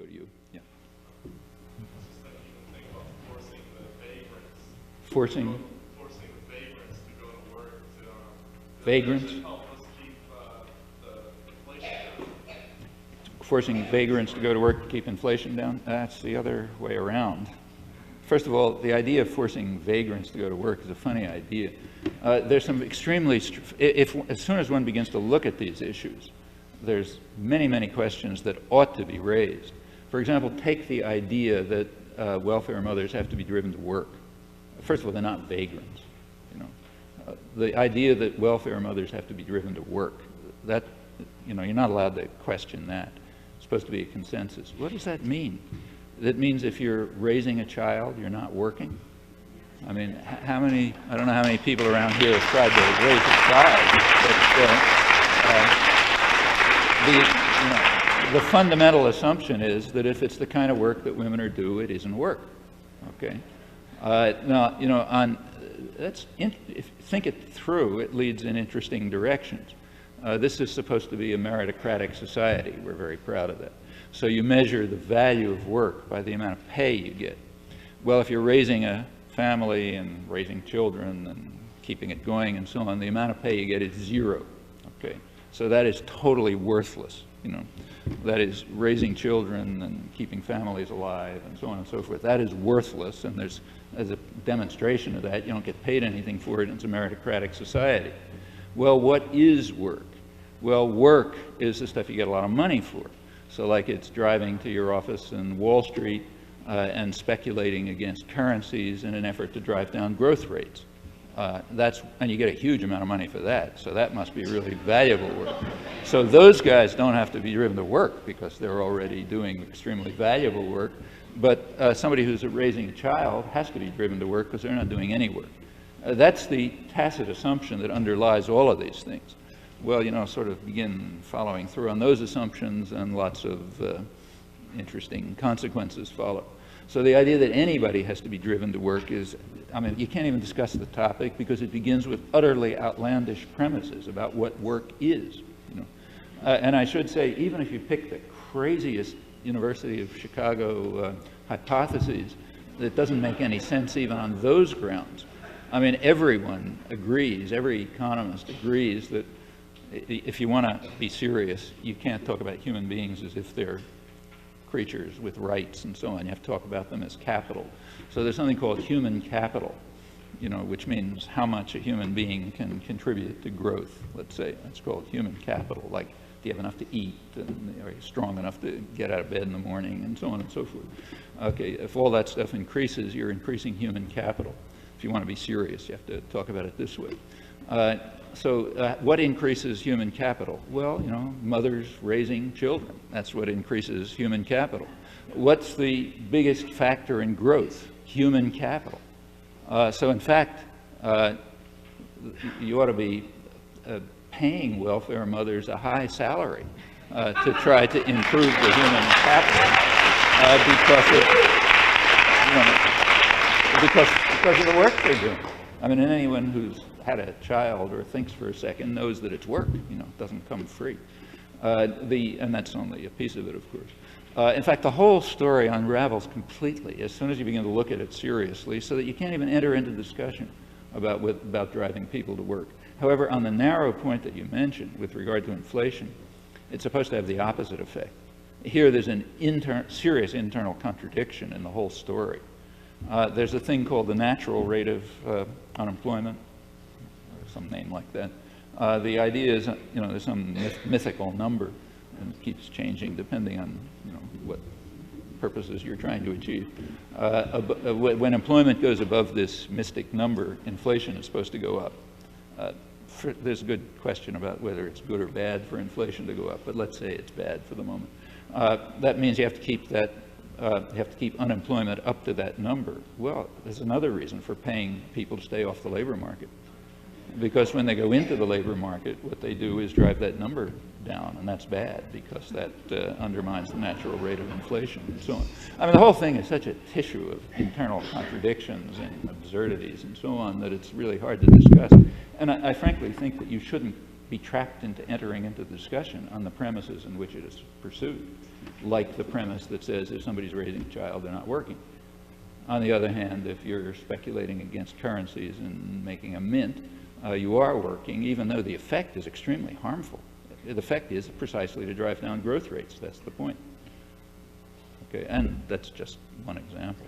go to you. Yeah. Forcing the vagrants to go to work vagrants? Help us keep the inflation down. Forcing vagrants to go to work to keep inflation down? That's the other way around. First of all, the idea of forcing vagrants to go to work is a funny idea. There's some extremely, as soon as one begins to look at these issues, there's many, many questions that ought to be raised. For example, take the idea that welfare mothers have to be driven to work. First of all, they're not vagrants. You know, the idea that welfare mothers have to be driven to work, that, you know, you're not allowed to question that. It's supposed to be a consensus. What does that mean? That means if you're raising a child, you're not working? I mean, how many, I don't know how many people around here have tried to raise a child, but the fundamental assumption is that if it's the kind of work that women are due, it isn't work, okay? Now, you know, if you think it through, it leads in interesting directions. This is supposed to be a meritocratic society. We're very proud of that. So you measure the value of work by the amount of pay you get. Well, if you're raising a family and raising children and keeping it going and so on, the amount of pay you get is zero, okay? So that is totally worthless, you know. That is raising children and keeping families alive and so on and so forth. That is worthless, and there's, as a demonstration of that, you don't get paid anything for it, and it's a meritocratic society. Well, what is work? Well, work is the stuff you get a lot of money for. So like it's driving to your office in Wall Street and speculating against currencies in an effort to drive down growth rates. And you get a huge amount of money for that, so that must be really valuable work. So those guys don't have to be driven to work because they're already doing extremely valuable work, but somebody who's raising a child has to be driven to work because they're not doing any work. That's the tacit assumption that underlies all of these things. Well, you know, sort of begin following through on those assumptions, and lots of interesting consequences follow. So the idea that anybody has to be driven to work is, I mean, you can't even discuss the topic because it begins with utterly outlandish premises about what work is, you know. And I should say, even if you pick the craziest University of Chicago hypotheses, it doesn't make any sense even on those grounds. I mean, everyone agrees, every economist agrees that if you want to be serious, you can't talk about human beings as if they're creatures with rights and so on. You have to talk about them as capital. So there's something called human capital, you know, which means how much a human being can contribute to growth, let's say. That's called human capital, like do you have enough to eat, and are you strong enough to get out of bed in the morning, and so on and so forth. Okay, if all that stuff increases, you're increasing human capital. If you want to be serious, you have to talk about it this way. So what increases human capital? Well, you know, mothers raising children. That's what increases human capital. What's the biggest factor in growth? Human capital. So in fact, you ought to be paying welfare mothers a high salary to try to improve the human capital because of the work they're doing. I mean, anyone who's had a child or thinks for a second knows that it's work, you know, it doesn't come free. And that's only a piece of it, of course. In fact, the whole story unravels completely as soon as you begin to look at it seriously, so that you can't even enter into discussion about driving people to work. However, on the narrow point that you mentioned with regard to inflation, it's supposed to have the opposite effect. Here there's an serious internal contradiction in the whole story. There's a thing called the natural rate of unemployment, or some name like that. The idea is, you know, there's some mythical number, and it keeps changing depending on, you know, what purposes you're trying to achieve. When employment goes above this mystic number, inflation is supposed to go up. There's a good question about whether it's good or bad for inflation to go up, but let's say it's bad for the moment. That means you have to keep that. You have to keep unemployment up to that number. Well, there's another reason for paying people to stay off the labor market. Because when they go into the labor market, what they do is drive that number down, and that's bad because that undermines the natural rate of inflation and so on. I mean, the whole thing is such a tissue of internal contradictions and absurdities and so on that it's really hard to discuss. And I frankly think that you shouldn't be trapped into entering into the discussion on the premises in which it is pursued. like the premise that says if somebody's raising a child, they're not working. On the other hand, if you're speculating against currencies and making a mint, you are working, even though the effect is extremely harmful. The effect is precisely to drive down growth rates. That's the point. Okay, and that's just one example.